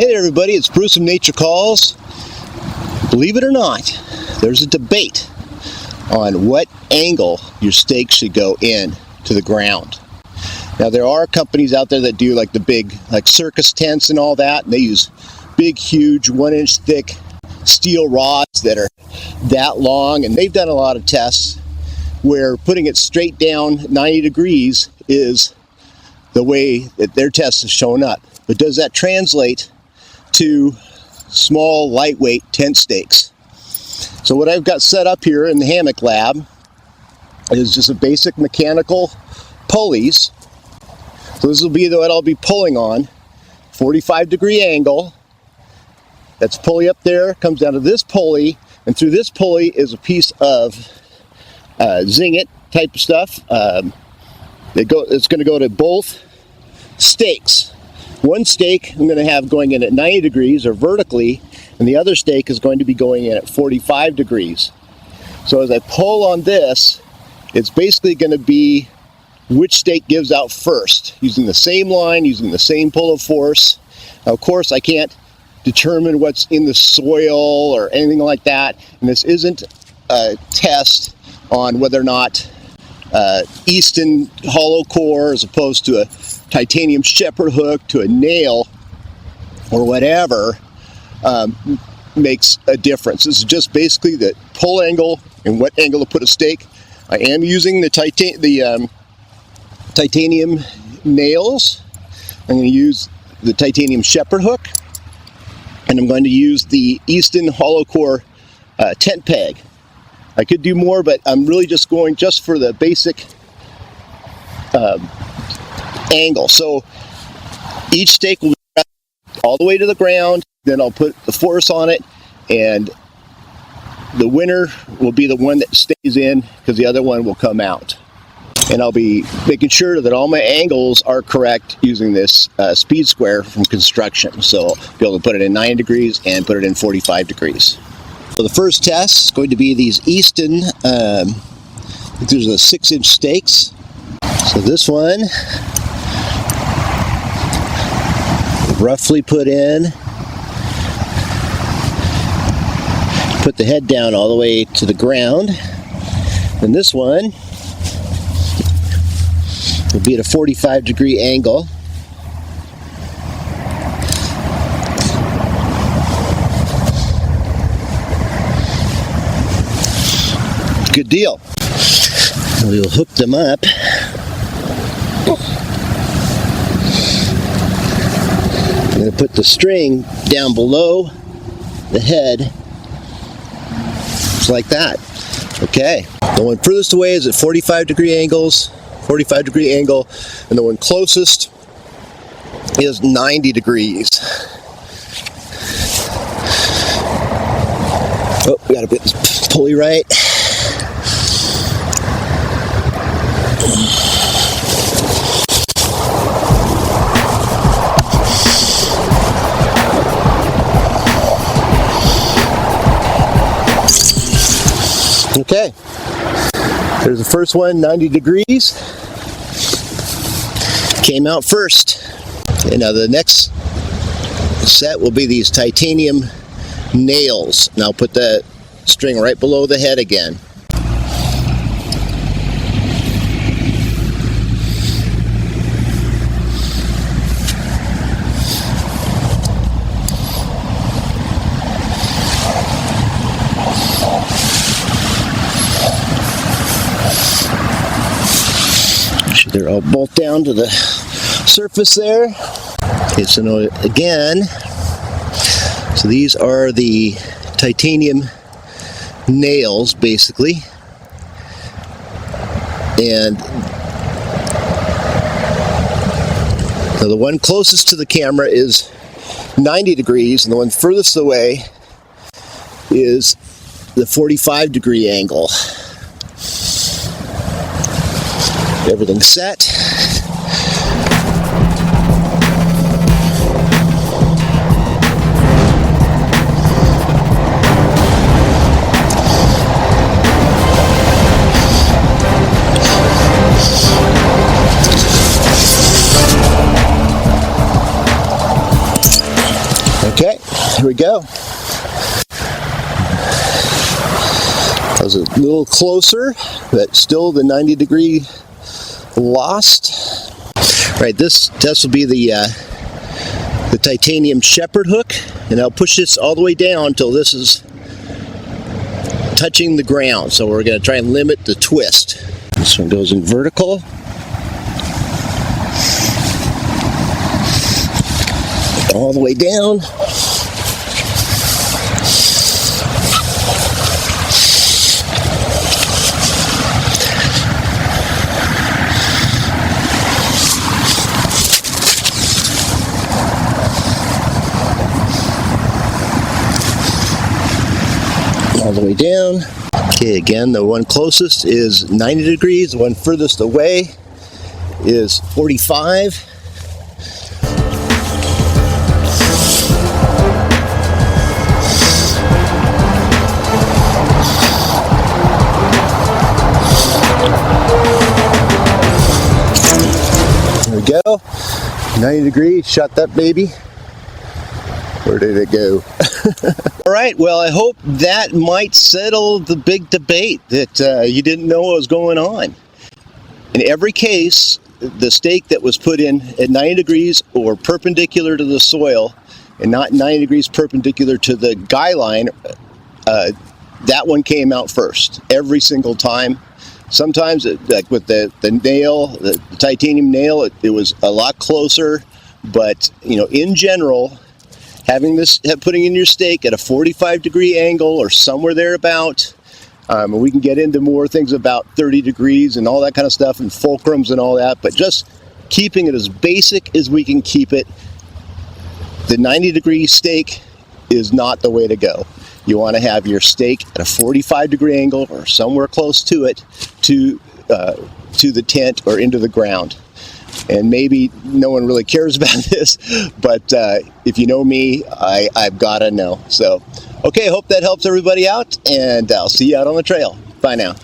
Hey there everybody, it's Bruce from Nature Calls. Believe it or not, there's a debate on what angle your stake should go in to the ground. Now there are companies out there that do like the big circus tents and all that, and they use big huge 1-inch thick steel rods that are that long, and they've done a lot of tests where putting it straight down 90 degrees is the way that their tests have shown up. But does that translate to small, lightweight tent stakes? So what I've got set up here in the hammock lab is just a basic mechanical pulleys. So this will be what I'll be pulling on, 45-degree angle. That's pulley up there, comes down to this pulley, and through this pulley is a piece of zinget type of stuff. It's going to go to both stakes. One stake I'm going to have going in at 90 degrees or vertically, and the other stake is going to be going in at 45 degrees. So as I pull on this, it's basically going to be which stake gives out first, using the same line, using the same pull of force. Now, of course, I can't determine what's in the soil or anything like that, and this isn't a test on whether or not Easton hollow core as opposed to a titanium shepherd hook to a nail or whatever makes a difference. This is just basically the pull angle and what angle to put a stake. I am using the titanium nails. I'm going to use the titanium shepherd hook, and I'm going to use the Easton hollow core tent peg. I could do more, but I'm really just going just for the basic angle. So each stake will be all the way to the ground, then I'll put the force on it, and the winner will be the one that stays in because the other one will come out. And I'll be making sure that all my angles are correct using this speed square from construction. So I'll be able to put it in 9 degrees and put it in 45 degrees. So the first test is going to be these Easton, I think there's a 6-inch stakes. So this one, roughly put in, put the head down all the way to the ground. And this one will be at a 45-degree angle. Good deal. We'll hook them up. I'm going to put the string down below the head, just like that. Okay. The one furthest away is at 45-degree angles, 45-degree angle, and the one closest is 90 degrees. Oh, we got to put this pulley right. Okay, there's the first one, 90 degrees. Came out first. And now the next set will be these titanium nails. And I'll put the string right below the head again. They're all bolt down to the surface there. Okay, so now again, so these are the titanium nails basically, and so the one closest to the camera is 90 degrees, and the one furthest away is the 45-degree angle. Everything's set. Okay, here we go. That was a little closer, but still the 90-degree lost. Right, this will be the titanium shepherd hook, and I'll push this all the way down until this is touching the ground. So we're going to try and limit the twist. This one goes in vertical. All the way down. All the way down. Okay, again, the one closest is 90 degrees. The one furthest away is 45. There we go. 90 degrees, shot that baby. Where did it go? All right, well, I hope that might settle the big debate that you didn't know what was going on. In every case, the stake that was put in at 90 degrees or perpendicular to the soil and not 90 degrees perpendicular to the guideline, that one came out first every single time. Sometimes, like with the nail, the titanium nail, it was a lot closer, but in general, putting in your stake at a 45-degree angle or somewhere thereabout. We can get into more things about 30 degrees and all that kind of stuff and fulcrums and all that, but just keeping it as basic as we can keep it. The 90-degree stake is not the way to go. You want to have your stake at a 45-degree angle or somewhere close to it to the tent or into the ground. And maybe no one really cares about this, but if you know me, I've got to know. So, okay, hope that helps everybody out, and I'll see you out on the trail. Bye now.